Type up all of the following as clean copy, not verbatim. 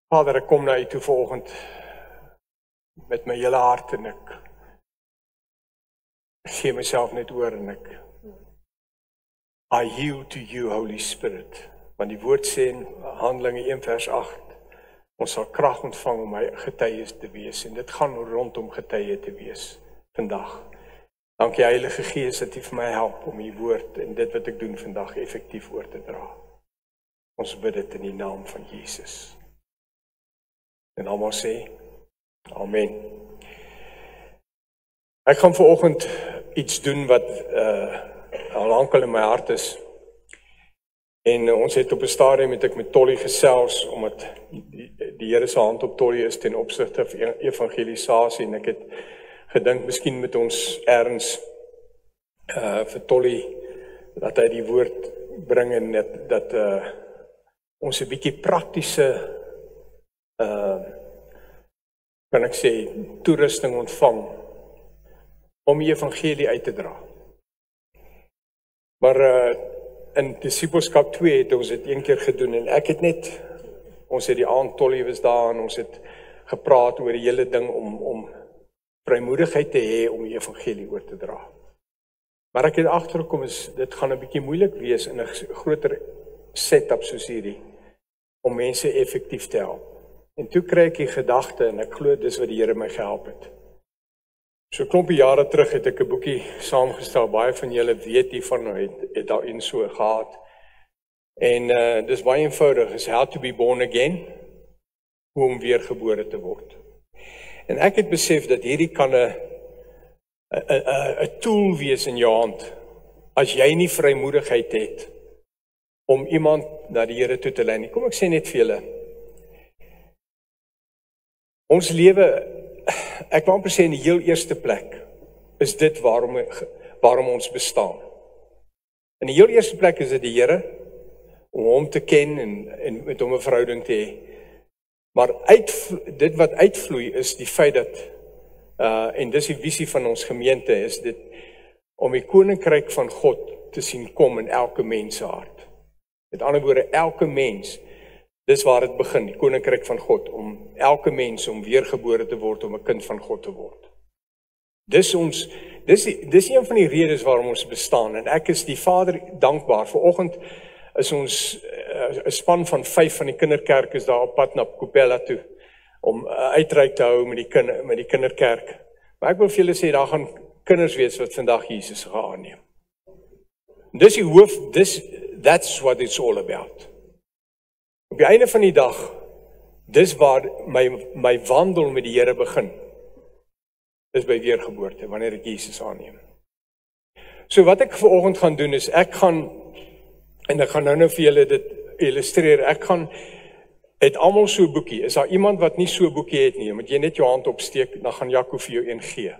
Vader, ek kom na U toe vanoggend met my hele hart en ek gee myself net oor en ek I yield to you, Holy Spirit. Want die woord sê in Handelinge 1 vers 8, ons sal krag ontvang om my getuies te wees en dit gaan rondom getuie te wees vandag. Dankie Heilige Gees dat U vir my help om U woord en dit wat ek doen vandag effektief oor te dra. Ons bid dit in die naam van Jesus. En almal sê, Amen. Ek gaan vanoggend iets doen wat al lankal in my hart is. En ons het op 'n stadium met ek met Tolly gesels, omdat die Here se hand op Tolly is ten opsigte van evangelisasie, en ek het gedink, miskien met ons erns vir Tolly, dat hy die woord bring en dat ons 'n bietjie praktiese kan ek sê, toerusting ontvang om die evangelie uit te dra. Maar in Discipelskap 2 het ons dit een keer gedoen en ek het net, ons het die aand Tolly was daar en ons het gepraat oor die hele ding om vrymoedigheid te hê om die evangelie oor te dra. Maar ek het agtergekom dit gaan 'n bietjie moeilik wees in 'n groter setup soos hierdie om mense effektief te help. En toe kry ek die gedagte en ek glo dis wat die Here my gehelp het. So 'n klompie jare terug het ek 'n boekie saamgestel. Baie van julle weet hiervan, het daarin so gehad. En dis baie eenvoudig, is How to be born again, hoe om weergebore te word. En ek het besef dat hierdie kan 'n tool wees in jou hand, as jy nie vrymoedigheid het om iemand na die Here toe te lei nie. Kom ek sê net vir julle, ons lewe, ek wil amper sê in die heel eerste plek, is dit waarom ons bestaan. In die heel eerste plek is dit die Here, om hom te ken en met hom 'n verhouding te hê. Maar dit wat uitvloei is die feit dat, en dis die visie van ons gemeente, is dit om die koninkryk van God te sien kom in elke mens se hart. Met ander woorde, elke mens, dis waar dit begin, die koninkryk van God, om elke mens om weergebore te word, om 'n kind van God te word. Dis een van die redes waarom ons bestaan, en ek is die Vader dankbaar. Vanoggend is ons 'n span van 5 van die kinderkerk is daar op pad na Kopela toe, om uitreik te hou met die kinderkerk. Maar ek wil vir julle sê, daar gaan kinders wees wat vandag Jesus gaan aanneem. Dis die hoof, that's what it's all about. Op die einde van die dag, dis waar my wandel met die Here begin. Dis by weergeboorte, wanneer ek Jesus aanneem. So wat ek vanoggend gaan doen is, ek gaan nou vir julle dit illustreer, het almal so 'n boekie. Is daar iemand wat nie so 'n boekie het nie? Moet jy net jou hand opsteek, dan gaan Jaco vir jou een gee.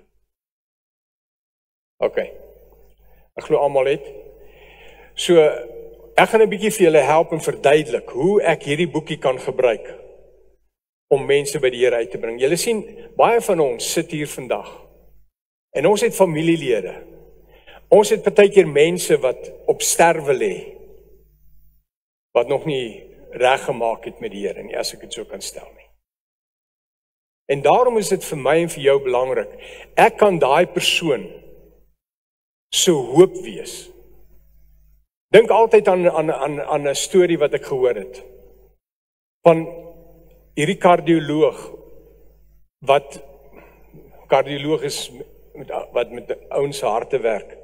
OK. Ek glo almal het. So, ek gaan 'n bietjie vir julle help en verduidelik hoe ek hierdie boekie kan gebruik om mense by die Here uit te bring. Julle sien, baie van ons sit hier vandag en ons het familielede. Ons het partykeer mense wat op sterwe lê, wat nog nie reg gemaak het met die Here nie, as ek dit so kan stel nie. En daarom is dit vir my en vir jou belangrik. Ek kan daai persoon so hoop wees. Dink altyd aan 'n storie wat ek gehoor het, van hierdie kardioloog, wat met ouens se harte werk.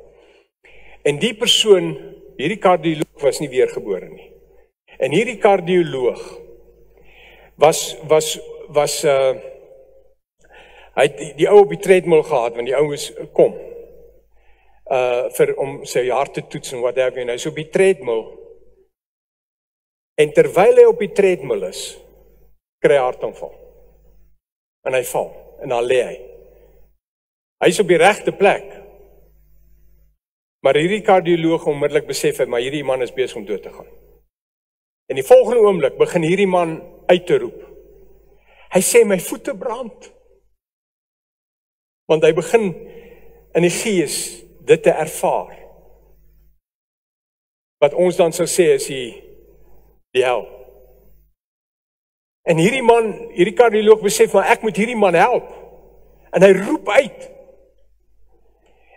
En die persoon, hierdie kardioloog was nie weergebore nie. En hierdie kardioloog hy het die ou op die treadmill gehad, want die ou is kom, om sy hart te toets en wat have you, en hy is op die treadmill, en terwyl hy op die treadmill is, kry hy hartaanval, en hy val, en dan lê hy. Hy is op die regte plek, maar hierdie kardioloog onmiddellik besef hy, maar hierdie man is besig om dood te gaan. En die volgende oomblik begin hierdie man uit te roep. Hy sê, my voete brand. Want hy begin in die gees dit te ervaar. Wat ons dan sou sê is die hel. En hierdie kardioloog besef, maar ek moet hierdie man help. En hy roep uit.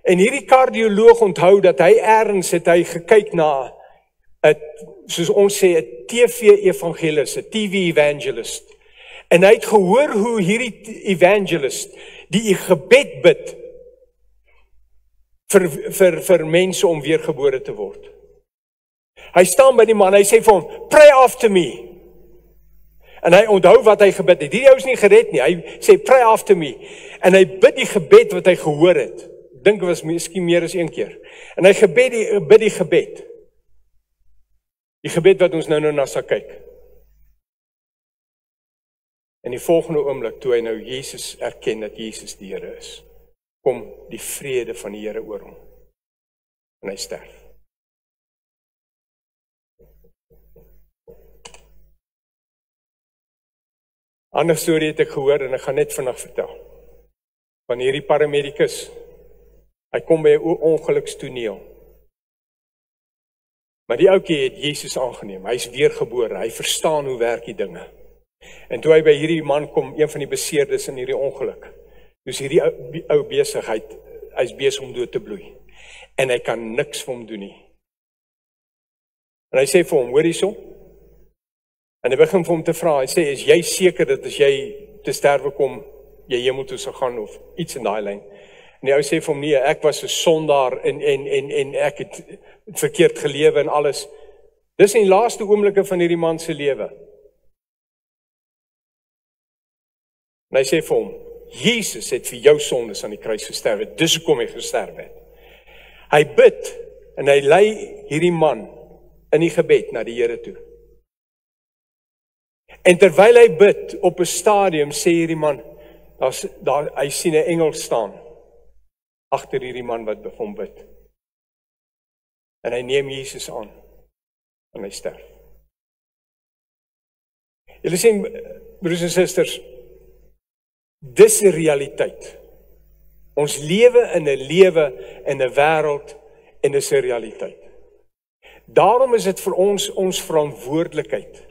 En hierdie kardioloog onthou dat hy ergens het hy gekyk na, soos ons sê, 'n TV-evangelis, 'n TV-evangelist. En hy het gehoor hoe hierdie evangelist die gebed bid vir mense om weergebore te word. Hy staan by die man, hy sê vir hom, pray after me. En hy onthou wat hy gebid het. Hierdie ou is nie gered nie. Hy sê, pray after me. En hy bid die gebed wat hy gehoor het. Ek dink dit was miskien meer as een keer. En hy bid die gebed. Die gebed wat ons nou na sal kyk. En die volgende oomblik, toe hy nou Jesus erken dat Jesus die Here is, kom die vrede van die Here oor hom. En hy sterf. Ander storie het ek gehoor en ek gaan net vandag vertel. Van hierdie paramedikus. Hy kom by 'n ongelukstoneel. Maar die ouetjie het Jesus aangeneem. Hy is weergebore. Hy verstaan hoe werk die dinge. En toe hy by hierdie man kom, een van die beseerdes in hierdie ongeluk. Dus hierdie ou besigheid, hy is besig om dood te bloei. En hy kan niks vir hom doen nie. En hy sê vir hom, hoor hierso? En hy begin vir hom te vra, hy sê, is jy seker dat as jy te sterwe kom, jy hemel toe sal gaan of iets in daai lyn? En die ou sê vir hom, nee, ek was 'n sondaar en ek het verkeerd gelewe en alles. Dis in die laaste oomblikke van hierdie man se lewe. En hy sê vir hom, Jesus het vir jou sondes aan die kruis gesterwe, dis hoekom hy gesterwe het. Hy bid en hy lei hierdie man in die gebed na die Here toe. En terwyl hy bid op 'n stadium, sê hierdie man, hy sien 'n engel staan agter hierdie man wat vir hom bid. En hy neem Jesus aan en hy sterf. Julle sien, broers en susters, dis 'n realiteit. Ons lewe in 'n wêreld en dis 'n realiteit. Daarom is dit vir ons verantwoordelikheid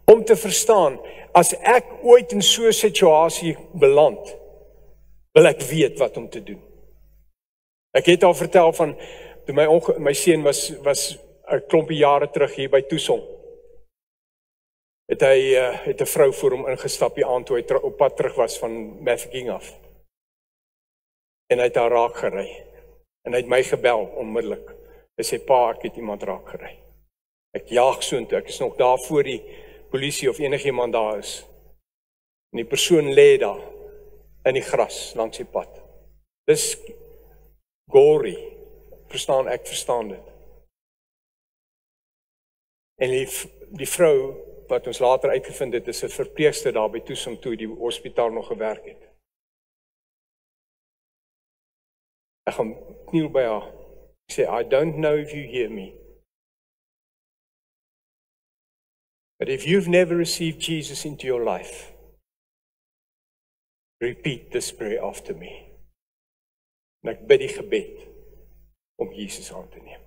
om te verstaan, as ek ooit in so 'n situasie beland, wil ek weet wat om te doen. Ek het al vertel van, toe my seun was 'n klompie jare terug hier by Tucson. Het 'n vrou voor hom ingestap die aand toe hy op pad terug was van Mafeking af. En hy het haar raak gery. En hy het my gebel onmiddellik. Hy sê, pa, ek het iemand raak gery. Ek jaag soontoe, ek is nog daar voor die polisie of enigiemand daar is. En die persoon lê daar in die gras langs die pad. Dis gory. Ek verstaan dit. En die vrou wat ons later uitgevind het, is 'n verpleegster daar by Tucson toe die hospitaal nog gewerk het. Ek gaan kniel by haar. Ek sê, I don't know if you hear me. But if you've never received Jesus into your life, repeat this prayer after me. En ek bid die gebed om Jesus aan te neem.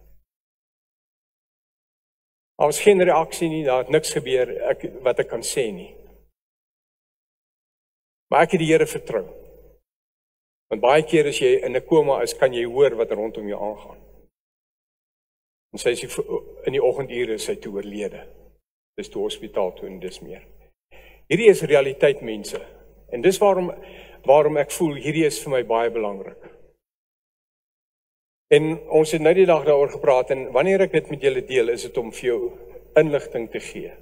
Daar was geen reaksie nie, daar het niks gebeur wat ek kan sê nie. Maar ek het die Here vertrou. Want baie keer as jy in 'n koma is, kan jy hoor wat rondom jou aangaan. En sy is in die oggendure is sy toe oorlede. Dis toe hospitaal toe en dis meer. Hierdie is realiteit, mense. En dis waarom ek voel, hierdie is vir my baie belangrik. En ons het nou die dag daaroor gepraat, en wanneer ek dit met julle deel, is dit om vir jou inligting te gee.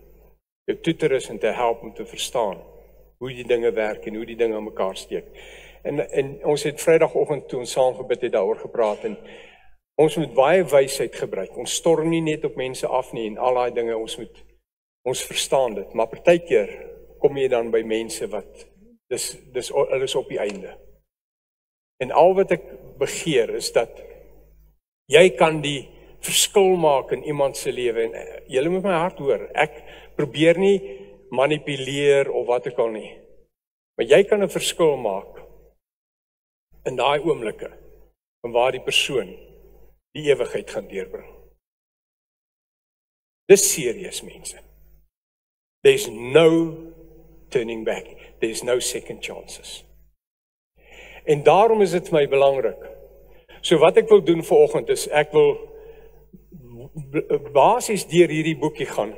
Jou toe te rus en te help om te verstaan hoe die dinge werk en hoe die dinge aan mekaar steek. En ons het Vrydagoggend toe ons saam gebid het daaroor gepraat, en ons moet baie wysheid gebruik. Ons storm nie net op mense af nie en al daai dinge, ons verstaan dit, maar partykeer kom jy dan by mense wat, hulle is op die einde. En al wat ek begeer is dat jy kan die verskil maak in iemand se lewe, en julle moet my hart hoor, ek probeer nie manipuleer of wat ek al nie, maar jy kan 'n verskil maak in daai oomblikke, en waar die persoon die ewigheid gaan deurbring. Dis serieus, mense. There's no turning back. There's no second chances. En daarom is dit vir my belangrik. So wat ek wil doen vanoggend is, ek wil basies deur hierdie boekie gaan.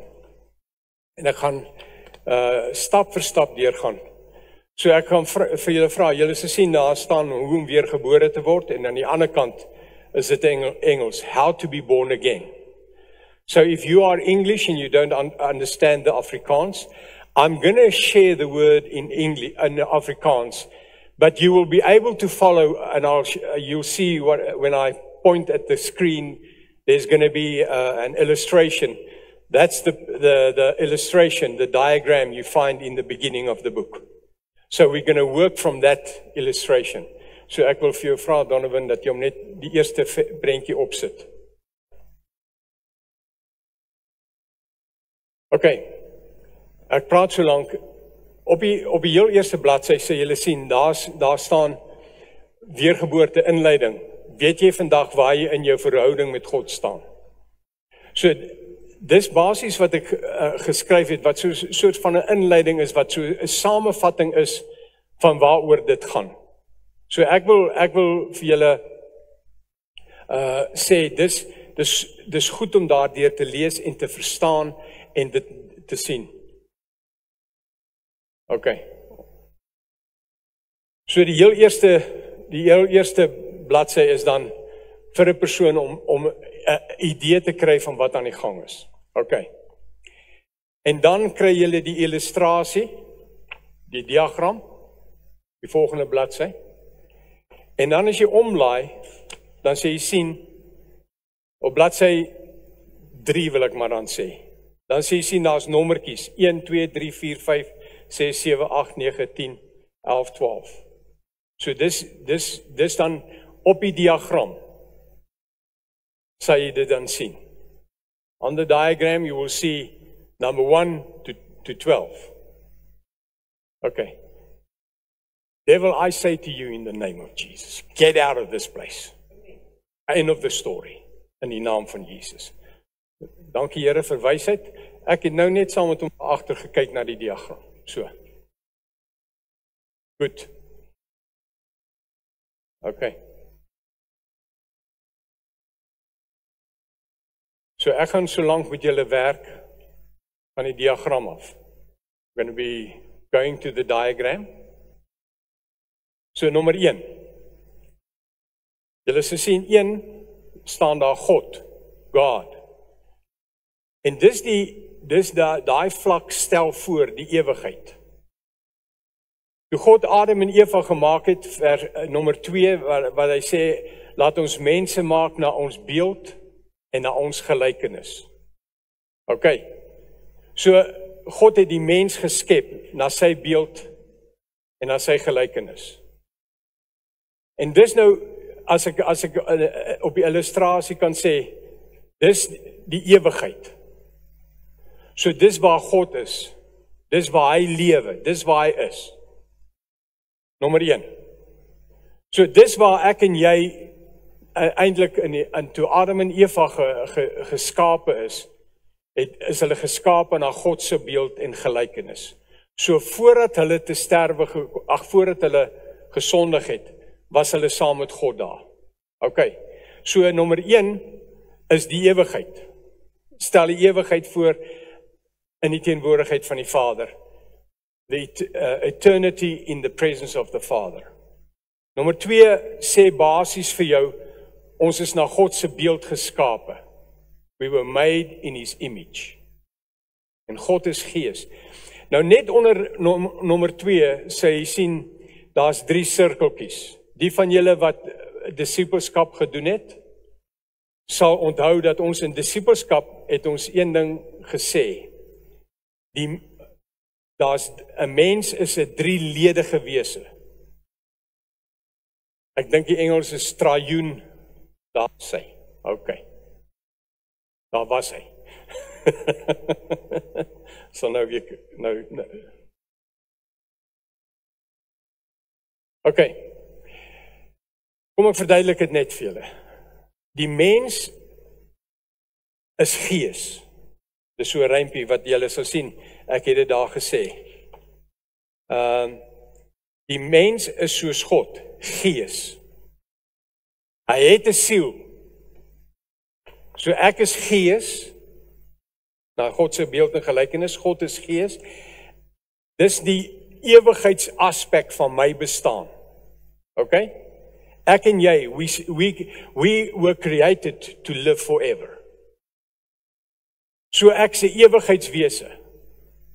En ek gaan stap vir stap deurgaan. So ek gaan vir julle vra, julle sien daar staan hoe om weer gebore te word, en aan die ander kant is dit Engels, how to be born again. So if you are English and you don't understand the Afrikaans, I'm going to share the word in English and Afrikaans, but you will be able to follow, and you'll see when I point at the screen, there's going to be an illustration. That's the illustration, the diagram you find in the beginning of the book. So we're going to work from that illustration. So ek wil vir jou vra, Donovan, dat jy hom net die eerste prentjie opsit. Okay, ek praat so lank. Op die heel eerste bladsy sê julle sien, daar staan weergeboorte inleiding. Weet jy vandag waar jy in jou verhouding met God staan? So, dis basies wat ek geskryf het, wat so 'n soort van 'n inleiding is, wat so 'n samevatting is van waaroor dit gaan. So ek wil vir julle sê, dis goed om daardeur te lees en te verstaan en dit te sien. Okay. So die heel eerste bladsy is dan vir 'n persoon om 'n idee te kry van wat aan die gang is. Okay. En dan kry julle die illustrasie, die diagram, die volgende bladsy. En dan as jy omlaai, dan sê jy sien, op bladsy 3 wil ek maar dan sê. Dan sê jy sien, daar's nommertjies, 1, 2, 3, 4, 5, 6, 7, 8, 9, 10, 11, 12. So dis dan op die diagram, sal jy dit dan sien. On the diagram, you will see number 1 to 12. Okay. Devil, I say to you in the name of Jesus, get out of this place. End of the story. In die naam van Jesus. Dankie Here vir wysheid. Ek het nou net saam met hom agter gekyk na die diagram. So. Goed. Okay. So ek gaan so lank met julle werk van die diagram af. We're going to be going to the diagram. So nommer 1. Julle sien 1 staan daar God, God. En dis daai vlak stel voor die ewigheid. Toe God Adam en Eva gemaak het, nommer 2, wat hy sê, laat ons mense maak na ons beeld en na ons gelykenis. Okay. So God het die mens geskep na sy beeld en na sy gelykenis. En dis nou, as ek op die illustrasie kan sê, dis die ewigheid. So dis waar God is, dis waar hy lewe, dis waar hy is. Nommer 1. So dis waar ek en jy eintlik toe Adam en Eva geskape is hulle geskape na God se beeld en gelykenis. So voordat hulle voordat hulle gesondig het, was hulle saam met God daar. Okay. So nommer 1 is die ewigheid. Stel die ewigheid voor in die teenwoordigheid van die Vader. The eternity in the presence of the Father. Nommer 2 sê basies vir jou, ons is na God se beeld geskape. We were made in his image. En God is gees. Nou net onder nommer 2 sê jy sien, daar's 3 sirkeltjies. Die van julle wat disippelskap gedoen het, sal onthou dat ons in disippelskap het ons een ding gesê. Daar's 'n mens is 'n 3-ledige wese. Ek dink die Engels is triune, daar sê. Okay. Daar was hy. So nou Okay. Kom ek verduidelik dit net vir julle. Die mens is gees. Dis so 'n rympie wat julle sal sien. Ek het dit daar gesê. Die mens is soos God, gees. Hy het 'n siel. So ek is gees, na God se beeld en gelykenis, God is gees. Dis die ewigheidsaspek van my bestaan. Okay? Ek en jy, we were created to live forever. So ek se ewigheidswese.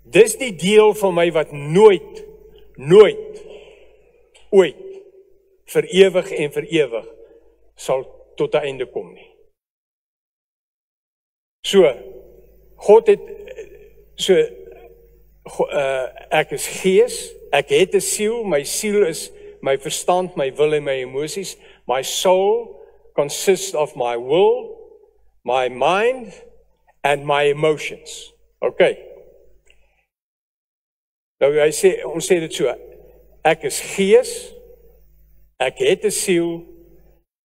Dis die deel van my wat nooit, ooit, vir ewig en vir ewig sal tot 'n einde kom nie. So, God het, ek is gees, ek het 'n siel, my siel is my verstand, my wil en my emosies. My soul consists of my will, my mind and my emotions. Okay. Nou ons sê dit so, ek is gees, ek het 'n siel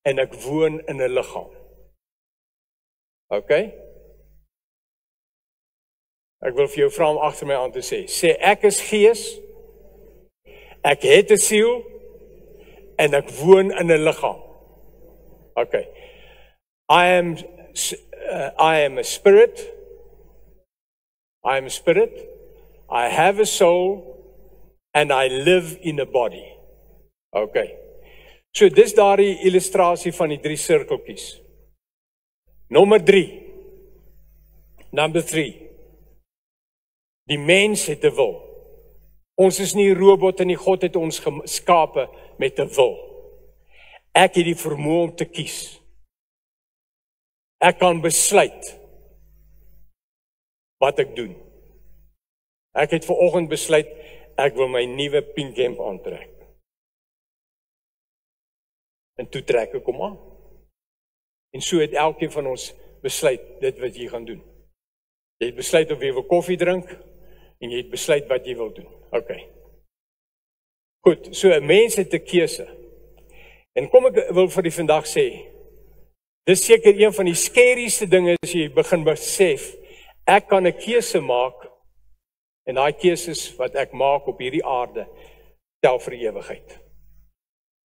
en ek woon in 'n liggaam. Okay? Ek wil vir jou vra om agter my aan te sê ek is gees, ek het 'n siel en ek woon in 'n liggaam. Okay. I am a spirit. I have a soul and I live in a body. Okay. So dis daardie illustrasie van die 3 sirkeltjies. Number 3. Die mens het 'n wil. Ons is nie robotte nie, God het ons geskape met 'n wil. Ek het die vermoë om te kies. Ek kan besluit wat ek doen. Ek het vanoggend besluit, ek wil my nuwe pink hemp aantrek. En toe trek ek hom aan. En so het elkeen van ons besluit dit wat jy gaan doen. Jy het besluit of jy wil koffie drink, en jy het besluit wat jy wil doen. Okay. Goed, so 'n mens het 'n keuse. En kom ek wil vir die vandag sê, dis seker een van die scarieste dinge as jy begin besef, ek kan 'n keuse maak, en daai keuses wat ek maak op hierdie aarde, tel vir ewigheid.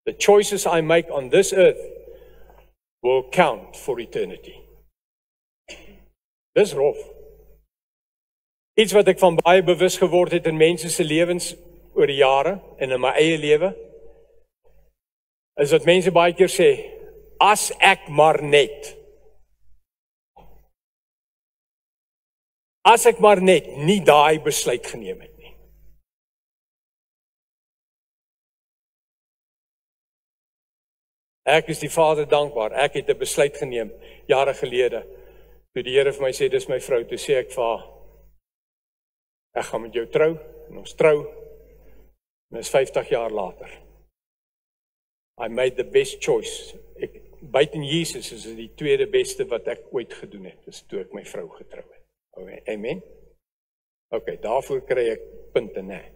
The choices I make on this earth will count for eternity. Dis rof. Iets wat ek van baie bewus geword het in mense se lewens oor die jare en in my eie lewe, is dat mense baie keer sê, as ek maar net. As ek maar net nie daai besluit geneem het nie. Ek is die Vader dankbaar, ek het 'n besluit geneem, jare gelede, toe die Here vir my sê, dis my vrou, toe sê ek vir haar, ek gaan met jou trou, en ons trou, en is 50 jaar later. I made the best choice. Buiten Jesus is dit die tweede beste wat ek ooit gedoen het, is toe ek my vrou getrou het. Okay, amen? Okay, daarvoor kry ek punte, nee.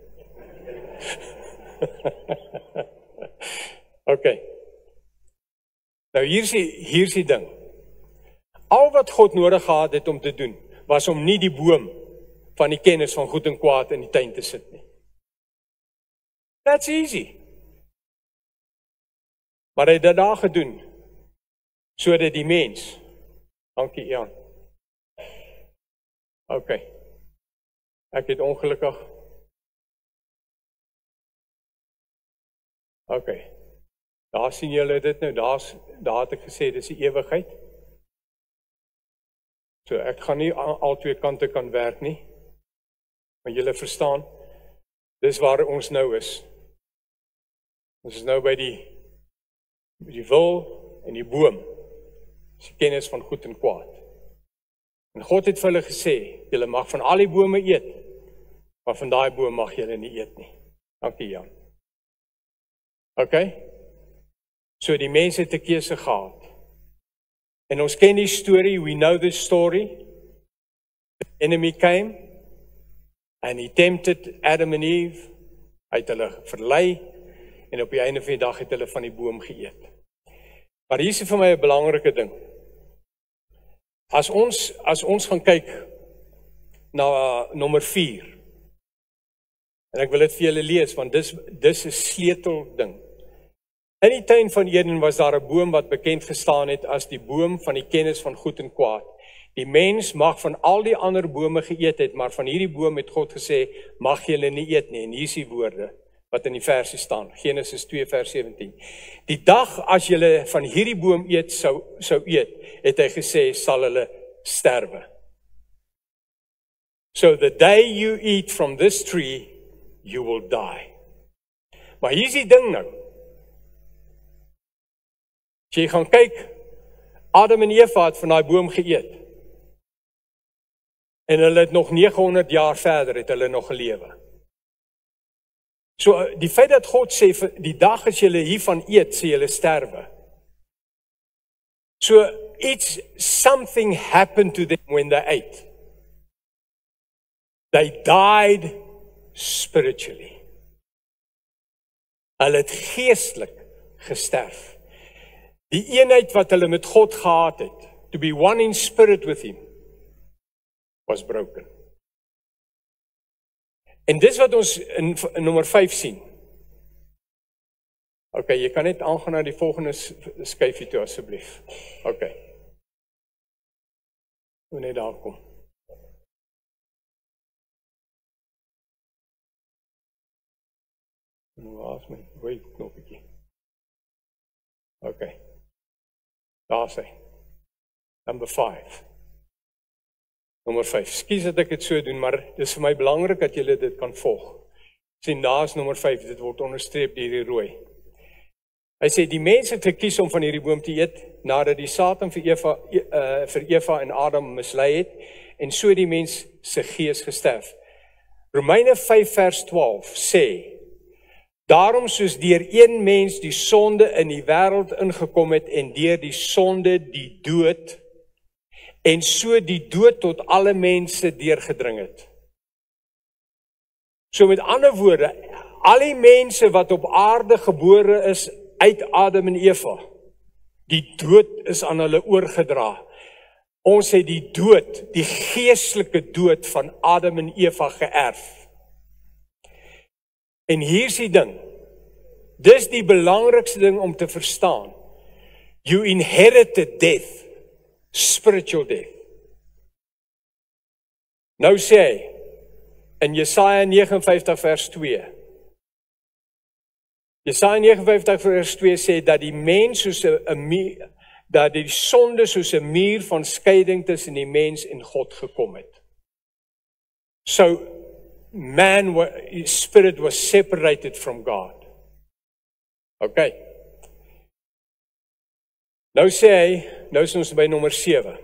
Okay. Nou hier is die ding. Al wat God nodig gehad het om te doen, was om nie die boom van die kennis van goed en kwaad in die tuin te sit nie. That's easy. Maar hy het dit daar gedoen, sodat die mens, dankie Jan. Okay. Ek het ongelukkig. Okay. Daar sien julle dit nou, daar het ek gesê, dis die ewigheid. So ek gaan nie aan al twee kante kan werk nie. Maar julle verstaan, dis waar ons nou is. Ons is nou by die wil en die boom. Dis die kennis van goed en kwaad. En God het vir hulle gesê, julle mag van al die bome eet, maar van daai boom mag julle nie eet nie. Dankie Jan. Okay? So die mense het 'n keuse gehad. En ons ken die storie, we know the story. The enemy came, and he tempted Adam and Eve, hy het hulle verlei, en op die einde van die dag het hulle van die boom geëet. Maar hier is vir my 'n belangrike ding. As ons gaan kyk na nommer 4. En ek wil dit vir julle lees, want dis 'n sleutelding. In die tuin van Eden was daar 'n boom wat bekend gestaan het as die boom van die kennis van goed en kwaad. Die mens mag van al die ander bome geëet het, maar van hierdie boom het God gesê, mag julle nie eet nie. En hier is die woorde wat in die versie staan, Genesis 2 vers 17. Die dag as julle van hierdie boom eet, sou eet, het hy gesê, sal hulle sterwe. So the day you eat from this tree, you will die. Maar hier is die ding nou. As jy gaan kyk, Adam en Eva het van daai boom geëet. En hulle het nog 900 jaar verder, het hulle nog gelewe. So, die feit dat God sê, die dag as julle hiervan eet, sê julle sterwe. So, something happened to them when they ate. They died spiritually. Hulle het geestelik gesterf. Die eenheid wat hulle met God gehad het, to be one in spirit with him, was broken. En dis wat ons in nommer 5 sien. Okay, jy kan net aangaan na die volgende skyfie toe asseblief. Okay. Moet net daar kom. Waar is my knoppietjie? Okay. Daar sê. Number 5. Nommer 5. Skus dat ek dit so doen, maar dit is vir my belangrik dat julle dit kan volg. Sien, daar is nommer 5, dit word onderstreep deur die rooi. Hy sê, die mens het gekies om van hierdie boom te eet, nadat die Satan vir Eva en Adam mislei het, en so die mens se gees gesterf. Romeine 5 vers 12 sê, daarom soos deur een mens die sonde in die wêreld ingekom het, en deur die sonde die dood, en so die dood tot alle mense deurgedring het. So met ander woorde, al die mense wat op aarde gebore is uit Adam en Eva, die dood is aan hulle oorgedra. Ons het die dood, die geestelike dood van Adam en Eva geërf. En hier is die ding, dis die belangrikste ding om te verstaan. You inherited death. Spiritual death. Nou sê hy, in Jesaja 59 vers 2, Jesaja 59 vers 2 sê, dat die mens soos dat die sonde soos 'n muur van skeiding tussen die mens en God gekom het. So, his spirit was separated from God. Okay. Nou sê hy, nou is ons by nommer 7.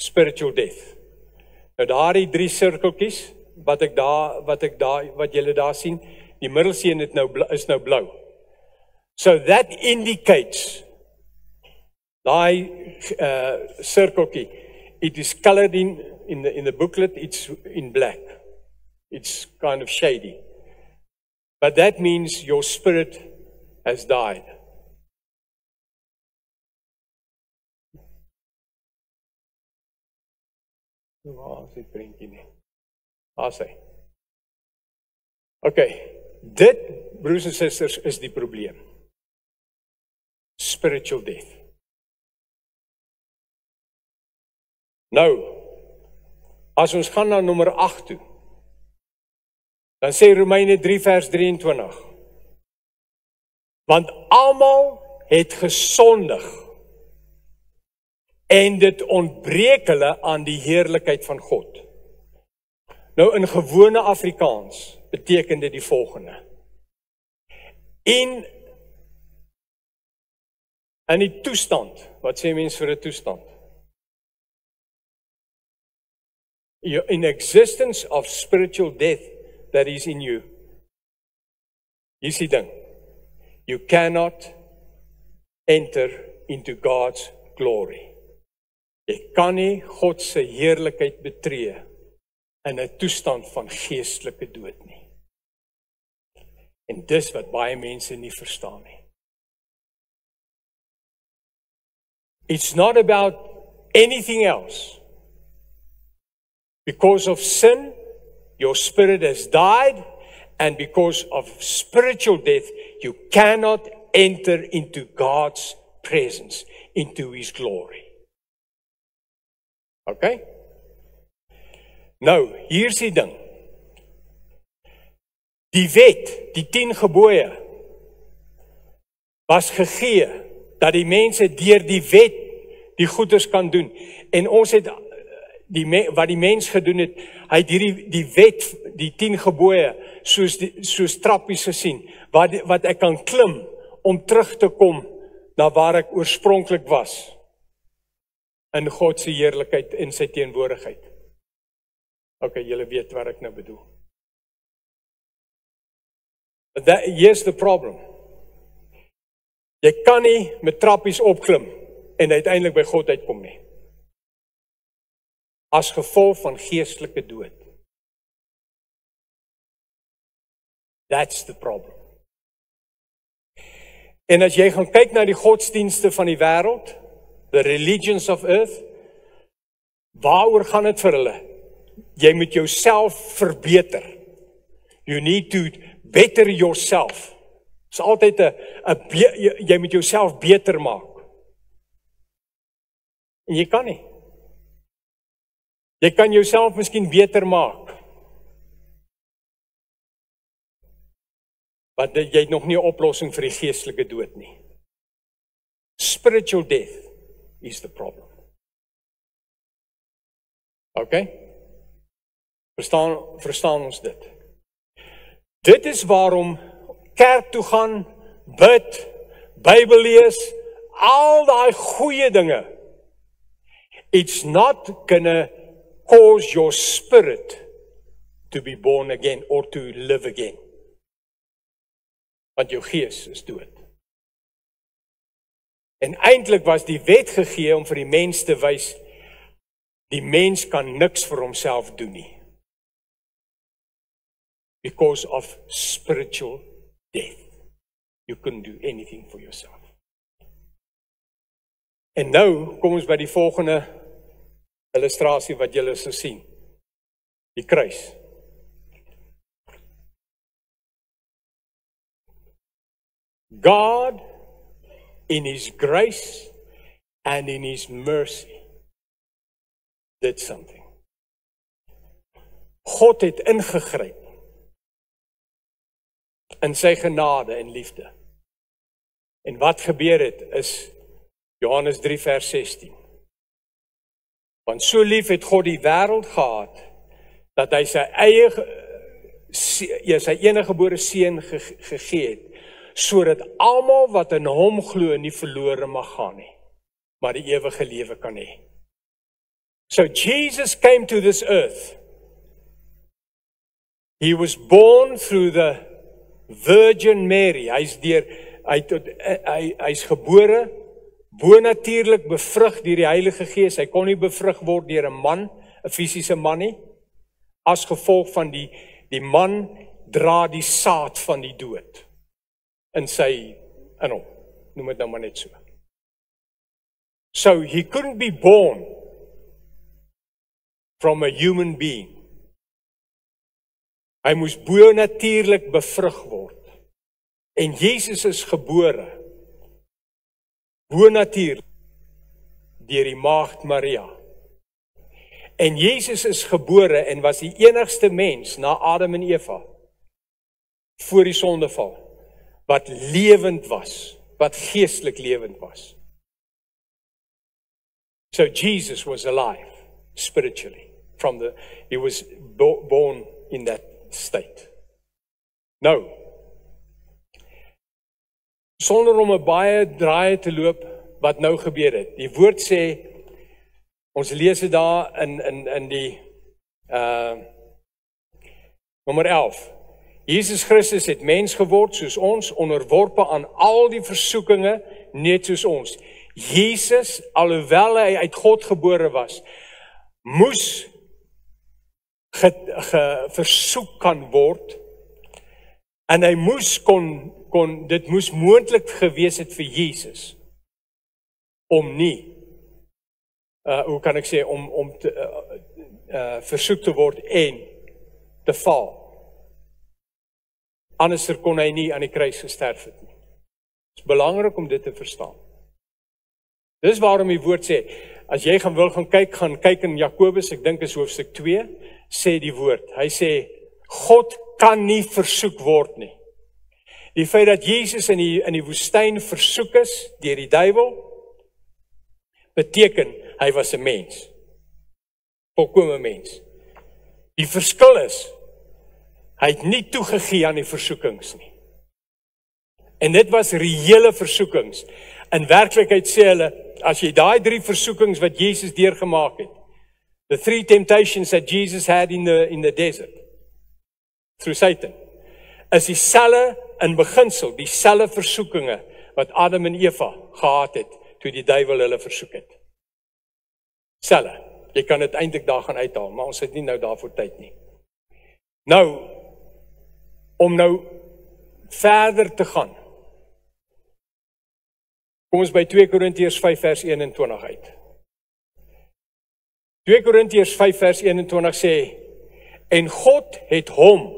Spiritual death. Nou daar die 3 sirkeltjies, wat julle daar sien, die middelste een is nou blou. So that indicates, daai sirkeltjie, it is colored in the booklet, it's in black. It's kind of shady. But that means your spirit has died. Waar is die prentjie nie? Daar sê. Okay, dit, broers en susters, is die probleem. Spiritual death. Nou, as ons gaan na nommer 8 toe, dan sê Romeine 3 vers 23, want almal het gesondig, en dit ontbreek hulle aan die heerlikheid van God. Nou in gewone Afrikaans beteken dit die volgende. In die toestand, wat sê mens vir 'n toestand? In existence of spiritual death that is in you. Hier is die ding. You cannot enter into God's glory. Jy kan nie God se heerlikheid betree in 'n toestand van geestelike dood nie. En dis wat baie mense nie verstaan nie. It's not about anything else Because of sin, your spirit has died, and because of spiritual death, you cannot enter into God's presence, into His glory. Okay? Nou, hier is die ding. Die wet, die 10 gebooie, was gegee, dat die mense deur die wet die goeders kan doen. En ons het, wat die mens gedoen het, hy het die wet, die 10 gebooie, soos trappies gesien, wat ek kan klim, om terug te kom, na waar ek oorspronklik was, in God se heerlikheid, in sy teenwoordigheid. Okay, julle weet wat ek nou bedoel. Here's the problem. Jy kan nie met trappies opklim, en uiteindelik by God uitkom nie. As gevolg van geestelike dood. That's the problem. En as jy gaan kyk na die godsdienste van die wêreld, the religions of earth, waaroor gaan dit vir hulle? Jy moet jouself verbeter. You need to better yourself. Dit is altyd jy moet jouself beter maak. En jy kan nie. Jy kan jouself miskien beter maak. Maar jy het nog nie 'n oplossing vir die geestelike dood nie. Spiritual death is the problem. Okay? Verstaan ons dit? Dit is waarom kerk toe gaan, bid, Bybel lees, al daai goeie dinge. It's not gonna cause your spirit to be born again or to live again. Want jou gees is dood. En eintlik was die wet gegee om vir die mens te wys, die mens kan niks vir homself doen nie. Because of spiritual death. You couldn't do anything for yourself. En nou kom ons by die volgende illustrasie wat julle sal sien. Die kruis. God, in His grace and in His mercy, did something. God het ingegryp in sy genade en liefde. En wat gebeur het is Johannes 3 vers 16. Want so lief het God die wêreld gehad, dat hy sy enige gebore seun gegee het, sodat almal wat in hom glo nie verlore mag gaan nie, maar die ewige lewe kan hê. So Jesus came to this earth. He was born through the Virgin Mary. Hy's gebore, bonatuurlik bevrug deur die Heilige Gees. Hy kon nie bevrug word deur 'n man, 'n fisiese man nie. As gevolg van die man dra die saad van die dood in hom. Noem dit nou maar net so. So he couldn't be born from a human being. Hy moes bonatuurlik bevrug word. En Jesus is gebore bonatuurlik deur die maagd Maria. En Jesus is gebore en was die enigste mens na Adam en Eva voor die sondeval wat lewend was, wat geestelik lewend was. So Jesus was alive spiritually he was born in that state. Nou, sonder om 'n baie draai te loop wat nou gebeur het. Die woord sê, ons lees dit daar in die nommer 11. Jesus Christus het mens geword soos ons, onderworpe aan al die versoekinge net soos ons. Jesus, alhoewel hy uit God gebore was, moes versoek kan word, en hy moes dit moes moontlik gewees het vir Jesus om nie, hoe kan ek sê, versoek te word en te val. Anderser kon hy nie aan die kruis gesterf het nie. Het is belangrik om dit te verstaan. Dis waarom die woord sê, as jy wil gaan kyk in Jakobus, ek dink is hoofstuk 2, sê die woord, hy sê, God kan nie versoek word nie. Die feit dat Jesus in die woestyn versoek is deur die duiwel, beteken hy was 'n mens. Volkome mens. Die verskil is, hy het nie toegegee aan die versoekings nie. En dit was reële versoekings. In werklikheid sê hulle, as jy daai 3 versoekings wat Jesus deurgemaak het, the 3 temptations that Jesus had in the desert, through Satan, is dieselfde in beginsel, dieselfde versoekinge wat Adam en Eva gehad het, toe die duiwel hulle versoek het. Selfe. Jy kan dit eintlik daar gaan uithaal, maar ons het nie nou daarvoor tyd nie. Nou, om nou verder te gaan, kom ons by 2 Korintiërs 5 vers 21 uit. 2 Korintiërs 5 vers 21 sê, en God het hom,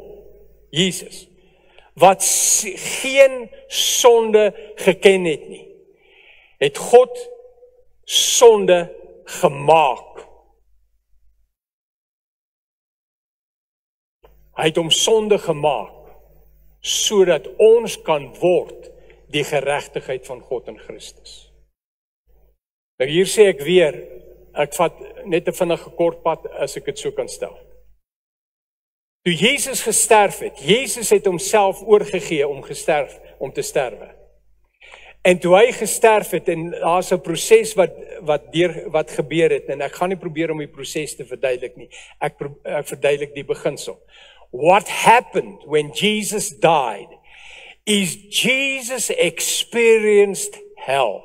Jesus, wat geen sonde geken het nie, het God sonde gemaak. Hy het hom sonde gemaak, sodat ons kan word die geregtigheid van God in Christus. Nou hier sê ek weer, ek vat net 'n vinnige kort pad as ek dit so kan stel. Toe Jesus gesterf het, Jesus het homself oorgegee om te sterwe. En toe hy gesterf het, en daar's 'n proses wat gebeur het, en ek gaan nie probeer om die proses te verduidelik nie, ek verduidelik die beginsel. What happened when Jesus died is Jesus experienced hell.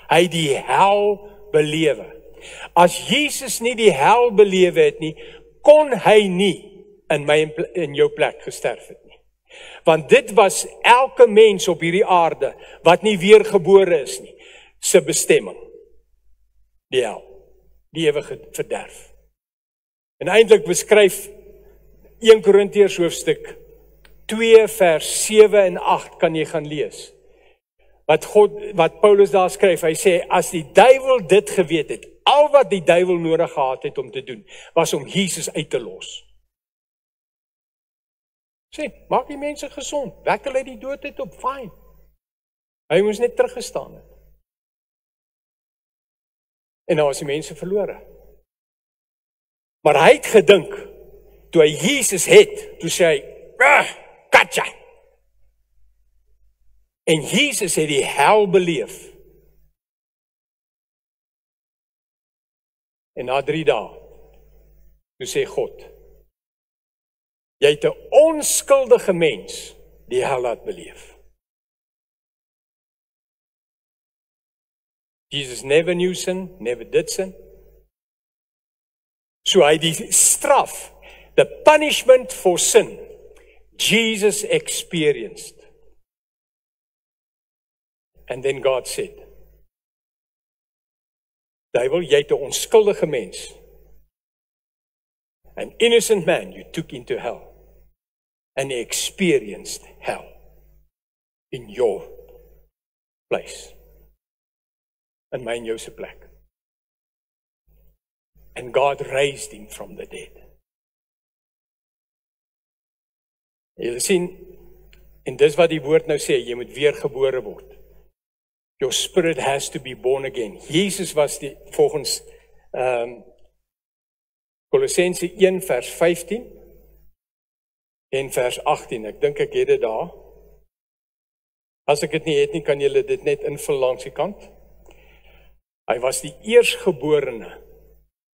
Hy het die hel belewe. As Jesus nie die hel belewe het nie, kon hy nie in my en jou plek gesterf het nie. Want dit was elke mens op hierdie aarde wat nie weergebore is nie, se bestemming. Die hel, die ewige verderf. En eintlik beskryf 1 Korintiërs hoofstuk 2 vers 7 en 8 kan jy gaan lees. Wat Paulus daar skryf, hy sê, as die duiwel dit geweet het, al wat die duiwel nodig gehad het om te doen, was om Jesus uit te los. Sê, maak die mense gesond, wek hulle die dood uit op, fine. Hy moes net teruggestaan het. En nou was die mense verlore. Maar hy het gedink, toe hy Jesus het, toe sê hy, katja! En Jesus het die hel beleef. En na 3 dae, toe sê God, jy het 'n onskuldige mens die hel laat beleef. Jesus never knew sin, never did sin. So hy die straf, the punishment for sin, Jesus experienced. And then God said, duiwel, jy het 'n onskuldige mens, an innocent man you took into hell, and he experienced hell in your place, in my en jou se plek. And God raised him from the dead. Jy sien, en dis wat die woord nou sê, jy moet weergebore word. Your spirit has to be born again. Jesus was volgens Kolossense 1 vers 15 en vers 18. Ek dink ek het dit daar. As ek dit nie het nie, kan julle dit net invul langs die kant. Hy was die eersgeborene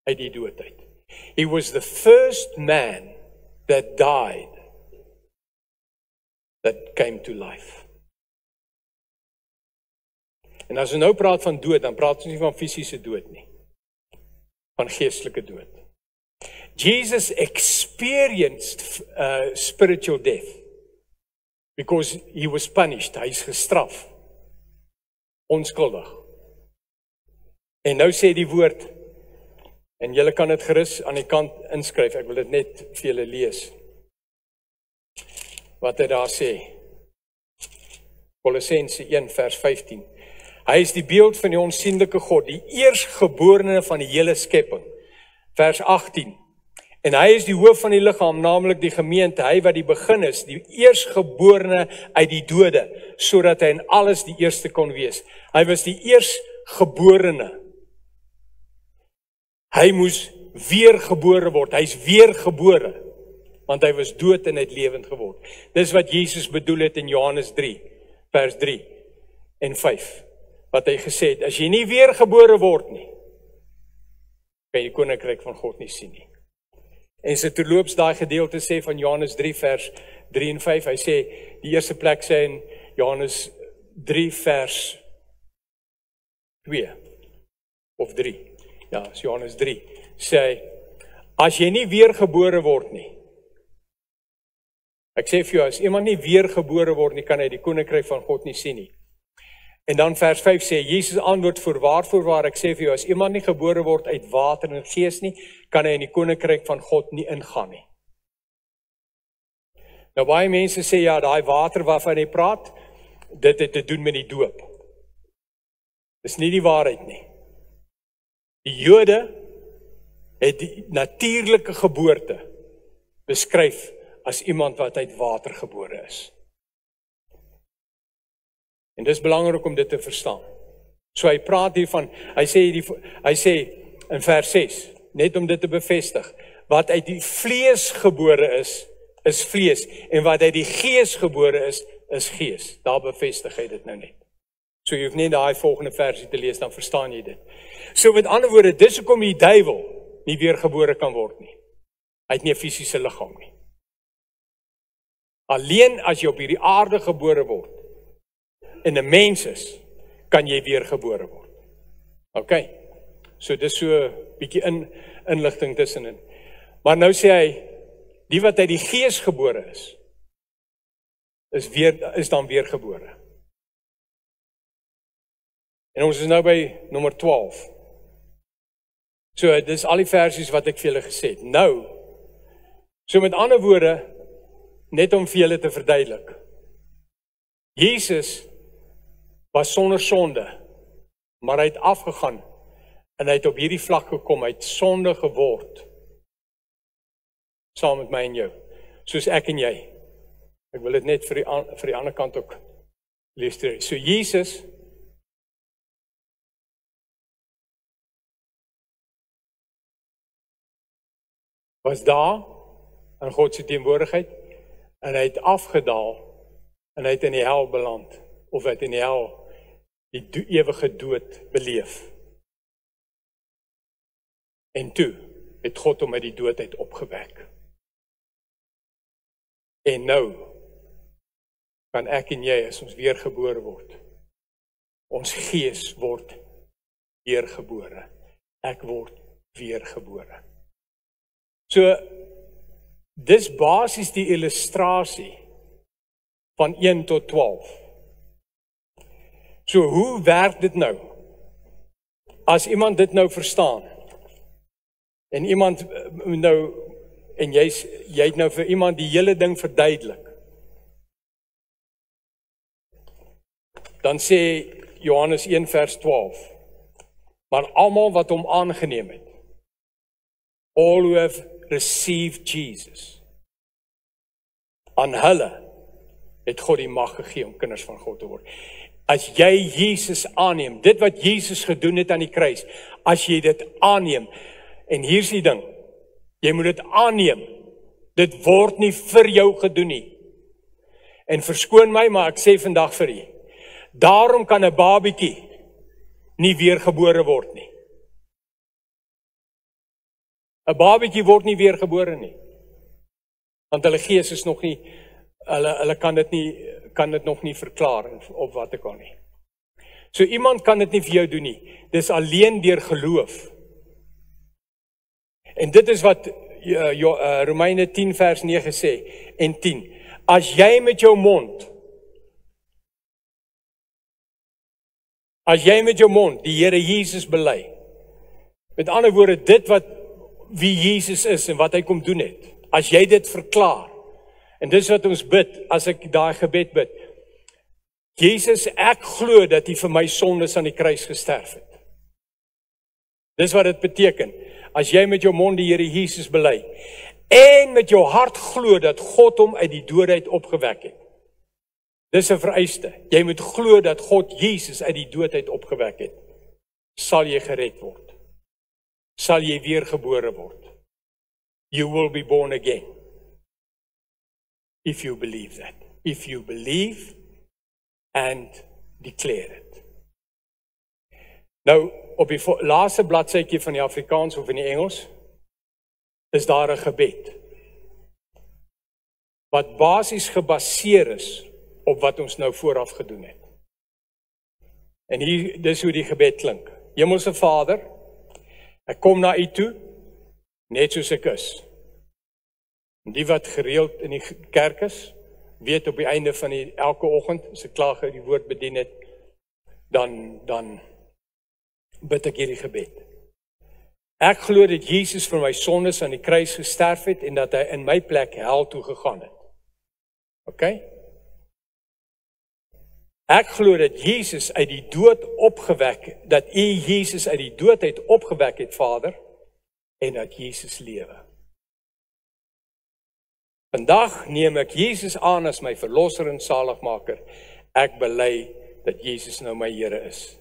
uit die dood uit. He was the first man that died, that came to life. En as ons nou praat van dood, dan praat ons nie van fisiese dood nie. Van geestelike dood. Jesus experienced spiritual death because he was punished. Hy is gestraf. Onskuldig. En nou sê die woord En julle kan dit gerus aan die kant inskryf, ek wil dit net vir julle lees. Wat hy daar sê. Kolossense 1 vers 15. Hy is die beeld van die onsigbare God, die eerstgeborene van die hele skepping. Vers 18. En hy is die hoof van die liggaam, naamlik die gemeente, hy wat die begin is, die eerstgeborene uit die dode, sodat hy in alles die eerste kon wees. Hy was die eerstgeborene. Hy moes weergebore word, hy is weergebore, want hy was dood en het lewend geword. Dis wat Jesus bedoel het in Johannes 3, vers 3 en 5, wat hy gesê het, as jy nie weergebore word nie, kan jy die koninkryk van God nie sien nie. En so terloops daai gedeelte sê van Johannes 3 vers 3 en 5, hy sê, die eerste plek sê in Johannes 3 vers 2, of 3, ja, is Johannes 3, sê hy, as jy nie weergebore word nie, ek sê vir jou, as iemand nie weergebore word nie, kan hy die koninkryk van God nie sien nie. En dan vers 5 sê, Jesus antwoord voorwaar, ek sê vir jou, as iemand nie gebore word uit water en gees nie, kan hy in die koninkryk van God nie ingaan nie. Nou baie mense sê, ja, daai water waarvan hy praat, dit het te doen met die doop. Dis nie die waarheid nie. Die Jode het die natuurlike geboorte beskryf as iemand wat uit water gebore is. En dis belangrik om dit te verstaan. So hy praat hiervan, hy sê in vers 6, net om dit te bevestig, wat uit die vlees gebore is vlees, en wat uit die gees gebore is gees. Daar bevestig hy dit nou net. So jy hoef nie daai volgende versie te lees, dan verstaan jy dit. So met ander woorde, dis hoekom die duiwel nie weergebore kan word nie. Hy het nie 'n fisiese liggaam nie. Alleen as jy op hierdie aarde gebore word, en 'n mens is, kan jy weergebore word. OK, so dis so 'n bietjie inligting tussenin. Maar nou sê hy, die wat uit die gees gebore is dan weergebore. En ons is nou by nommer 12. So, dis al die versies wat ek vir julle gesê het. Nou, so met ander woorde, net om vir julle te verduidelik. Jesus was sonder sonde, maar hy het afgegaan, en hy het op hierdie vlak gekom, hy het sonde geword, saam met my en jou, soos ek en jy. Ek wil dit net vir die ander kant ook illustreer. So Jesus was daar, in God se teenwoordigheid, en hy het afgedaal, en hy het in die hel beland, of hy het in die hel die ewige dood beleef. En toe het God hom uit die dood uit opgewek. En nou kan ek en jy, as ons weergebore word, ons gees word weergebore. Ek word weergebore. So, dis basies die illustrasie van 1 tot 12. So, hoe werk dit nou? As iemand dit nou verstaan, en iemand nou, en jy het nou vir iemand die hele ding verduidelik, dan sê Johannes 1 vers 12, maar almal wat hom aangeneem het, all who have received Jesus, aan hulle het God die mag gegee om kinders van God te word. As jy Jesus aanneem, dit wat Jesus gedoen het aan die kruis, as jy dit aanneem, en hier is die ding, jy moet dit aanneem, dit word nie vir jou gedoen nie. En verskoon my, maar ek sê vandag vir jy, daarom kan 'n babietjie nie weergebore word nie. 'n babietjie word nie weergebore nie. Want hulle gees is nog nie, hulle kan dit nog nie verklaar of wat ek al nie. So iemand kan dit nie vir jou doen nie. Dis alleen deur geloof. En dit is wat Romeine 10 vers 9 sê en 10. As jy met jou mond die Here Jesus bely, Met ander woorde, dit wat wie Jesus is en wat hy kom doen het. As jy dit verklaar, en dis wat ons bid, as ek daai gebed bid, Jesus, ek glo dat hy vir my sondes aan die kruis gesterf het. Dis wat dit beteken. As jy met jou mond die Here Jesus bely, en met jou hart glo dat God hom uit die dood uit opgewek het. Dis 'n vereiste. Jy moet glo dat God Jesus uit die dood uit opgewek het. Sal jy gered word. Sal jy weergebore word. You will be born again. If you believe that. If you believe and declare it. Nou, op die laaste bladsytjie van die Afrikaans of in die Engels, is daar 'n gebed, wat basies gebaseer is op wat ons nou vooraf gedoen het. En hier, dis hoe die gebed klink. Hemelse Vader, ek kom na u toe, net soos ek is. En die wat gereeld in die kerk is, weet op die einde van elke oggend, as ek klaar die woord bedien het, dan bid ek hierdie gebed. Ek glo dat Jesus vir my sondes aan die kruis gesterf het en dat hy in my plek hel toe gegaan het. OK? Ek glo dat Jesus uit die dood opgewek, dat u Jesus uit die dood uit opgewek het, Vader, en dat Jesus lewe. Vandag neem ek Jesus aan as my verlosser en saligmaker. Ek bely dat Jesus nou my Here is.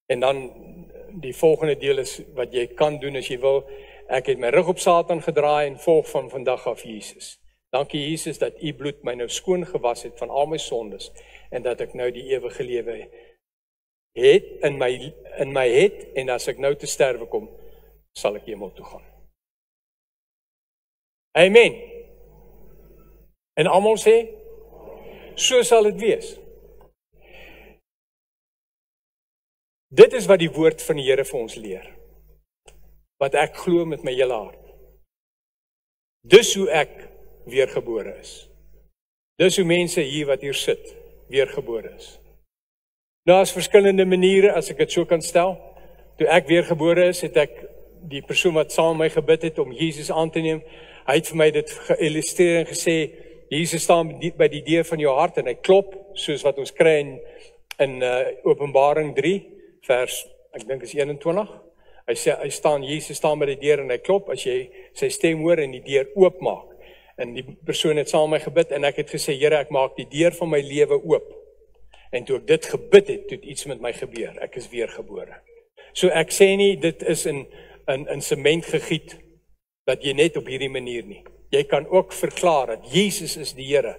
En dan die volgende deel is wat jy kan doen as jy wil. Ek het my rug op Satan gedraai en volg van vandag af Jesus. Dankie Jesus dat u bloed my nou skoon gewas het van al my sondes en dat ek nou die ewige lewe het in my het en as ek nou te sterwe kom, sal ek hemel toe gaan. Amen. En almal sê, so sal dit wees. Dit is wat die woord van die Here vir ons leer. Wat ek glo met my hele hart. Dis hoe ek weergebore is. Dis hoe mense hier wat hier sit, weergebore is. Nou as verskillende maniere, as ek dit so kan stel, toe ek weergebore is, het ek die persoon wat saam met my gebid het om Jesus aan te neem, hy het vir my dit geïllustreer en gesê, Jesus staan by die deur van jou hart en hy klop, soos wat ons kry in Openbaring 3, vers, ek dink is 21. Hy sê, Jesus staan by die deur en hy klop, as jy sy stem hoor en die deur oopmaak. En die persoon het saam met my gebid en ek het gesê, Here, ek maak die deur van my lewe oop. En toe ek dit gebid het, toe het iets met my gebeur. Ek is weergebore. So ek sê nie, dit is in sement gegiet, dat jy net op hierdie manier nie. Jy kan ook verklaar dat Jesus is die Here.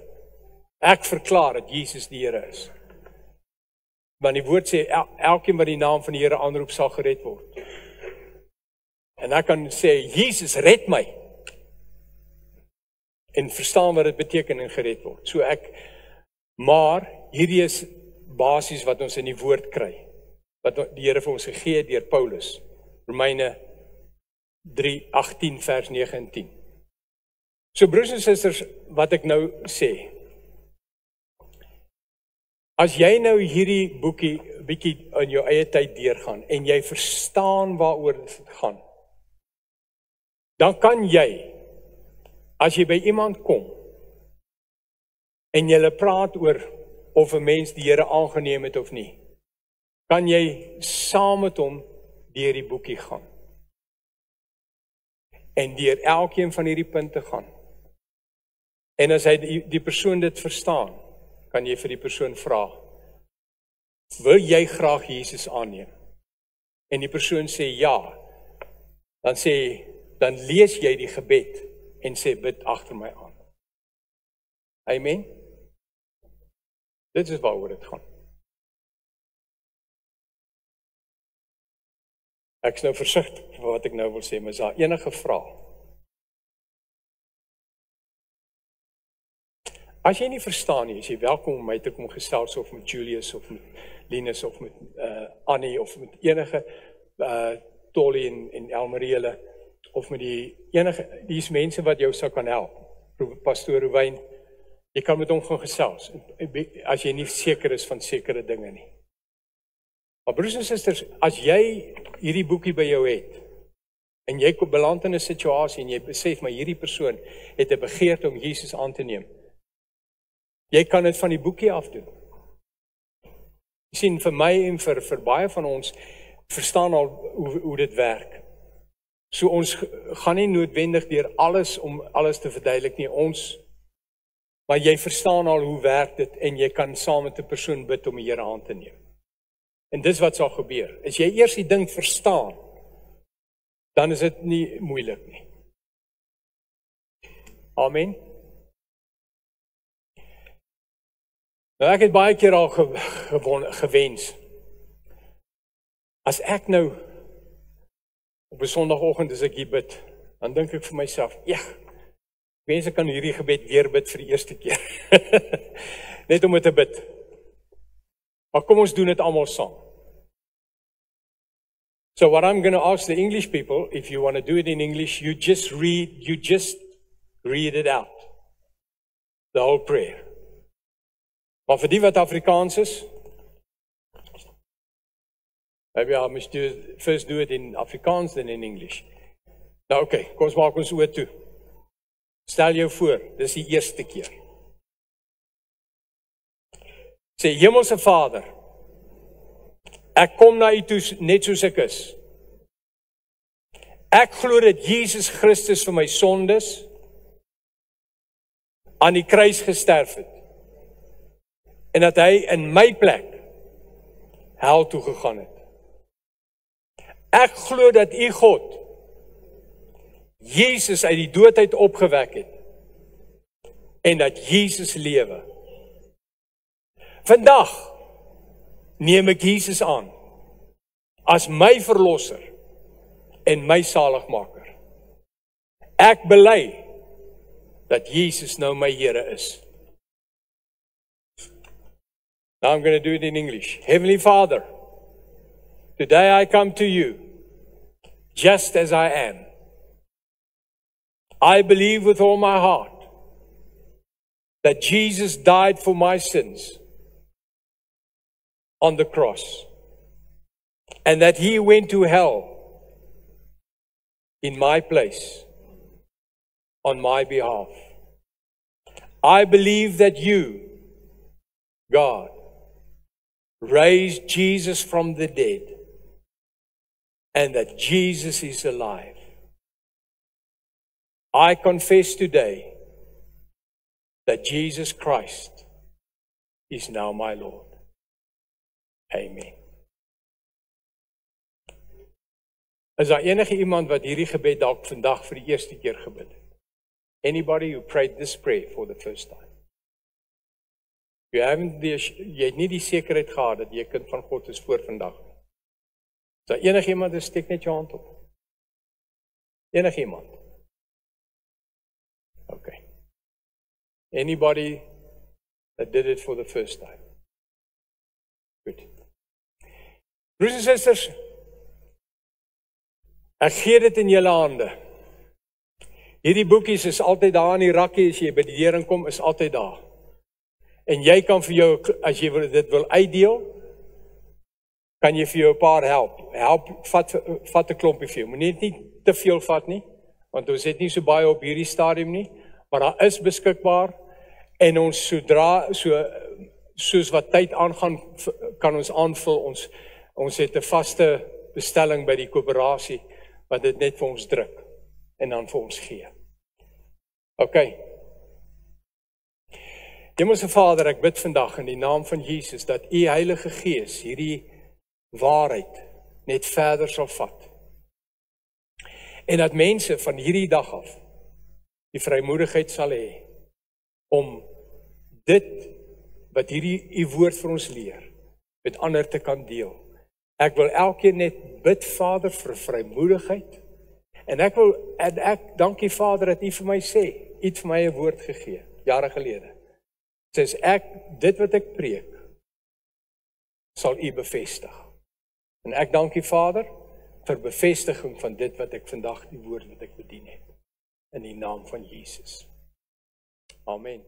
Ek verklaar dat Jesus die Here is. Want die woord sê, elkeen wat die naam van die Here aanroep sal gered word. En ek kan sê, Jesus red my. En verstaan wat dit beteken en gered word. So maar hierdie is basies wat ons in die woord kry. Wat die Here vir ons gegee het deur Paulus. Romeine 3:18 vers 9 en 10. So broers en susters, wat ek nou sê. As jy nou hierdie boekie bietjie in jou eie tyd deurgaan en jy verstaan waaroor dit gaan, dan kan jy, as jy by iemand kom en jy praat oor of 'n mens die Here aangeneem het of nie, kan jy saam met hom deur die boekie gaan. En deur elkeen van hierdie punte gaan. En as hy die persoon dit verstaan, kan jy vir die persoon vra, wil jy graag Jesus aanneem? En die persoon sê ja, dan lees jy die gebed en sê bid agter my aan. Amen. Dit is waaroor dit gaan. Ek is nou versigtig wat ek nou wil sê, maar is daar enige vrae? As jy nie verstaan nie, is jy welkom om my te kom gesels of met Julius of met Linus of met Annie of met enige Tolly en Elmariele of met die is mense wat jou sou kan help. Pastoor Ruwyn, jy kan met hom gaan gesels as jy nie seker is van sekere dinge nie. Maar broers en susters, as jy hierdie boekie by jou het, en jy kom beland in 'n situasie, en jy besef, maar hierdie persoon het 'n begeerte om Jesus aan te neem, jy kan dit van die boekie af doen. Jy sien, vir my en vir baie van ons, verstaan al hoe dit werk. So ons gaan nie noodwendig deur alles om alles te verduidelik nie, maar jy verstaan al hoe werk dit, en jy kan saam met 'n persoon bid om die Here aan te neem. En dis wat sal gebeur. As jy eers die ding verstaan, dan is dit nie moeilik nie. Amen. Nou, ek het baie keer al gewens. As ek nou op 'n Sondagoggend as ek hier bid, dan dink ek vir myself, mense kan hierdie gebed weer bid vir die eerste keer. Net om dit te bid. Maar kom ons doen dit almal saam. So what I'm going to ask the English people, if you want to do it in English, you just read it out. The whole prayer. Maar vir die wat Afrikaans is, maybe I must first do it in Afrikaans, then in English. Nou oké, kom ons maak ons oë toe. Stel jou voor, dis die eerste keer. Sê, Hemelse Vader, ek kom na U toe net soos ek is. Ek glo dat Jesus Christus vir my sondes aan die kruis gesterf het. En dat hy in my plek hel toe gegaan het. Ek glo dat U God Jesus uit die dood uit opgewek het. En dat Jesus lewe. Vandag neem ek Jesus aan as my verlosser en my saligmaker. Ek bely dat Jesus nou my Here is. Now I'm going to do it in English. Heavenly Father, today I come to you just as I am. I believe with all my heart that Jesus died for my sins on the cross, and that He went to hell in my place, on my behalf. I believe that You, God, raised Jesus from the dead, and that Jesus is alive. I confess today that Jesus Christ is now my Lord. Amen. Is daar enige iemand wat hierdie gebed dalk vandag vir die eerste keer gebid het? Anybody who prayed this prayer for the first time? Jy het nie die sekerheid gehad dat jy 'n kind van God is voor vandag. Is daar enige iemand, steek net jou hand op. Enige iemand? Okay. Anybody that did it for the first time? Good. Broers en susters, ek gee dit in julle hande. Hierdie boekies is altyd daar in die rakkie, as jy by die deur inkom, is altyd daar. En jy kan vir jou, as jy dit wil uitdeel, kan jy vir jou 'n paar help, vat 'n klompie vir jou. Moenie nie te veel vat nie, want ons het nie so baie op hierdie stadium nie, maar daar is beskikbaar, en ons soos wat tyd aangaan, kan ons aanvul, ons het 'n vaste bestelling by die koöperasie, wat dit net vir ons druk, en dan vir ons gee. Okay. Hemelse Vader, ek bid vandag in die naam van Jesus, dat U Heilige Gees hierdie waarheid net verder sal vat. En dat mense van hierdie dag af die vrymoedigheid sal hê om dit wat hierdie U woord vir ons leer, met ander te kan deel. Ek wil elkeen net bid, Vader, vir vrymoedigheid. En ek dankie Vader dat U vir my sê, U het vir my 'n woord gegee, jare gelede. Soos dit wat ek preek, sal U bevestig. En ek dankie Vader vir bevestiging van dit wat ek vandag, die woord wat ek bedien het. In die naam van Jesus. Amen.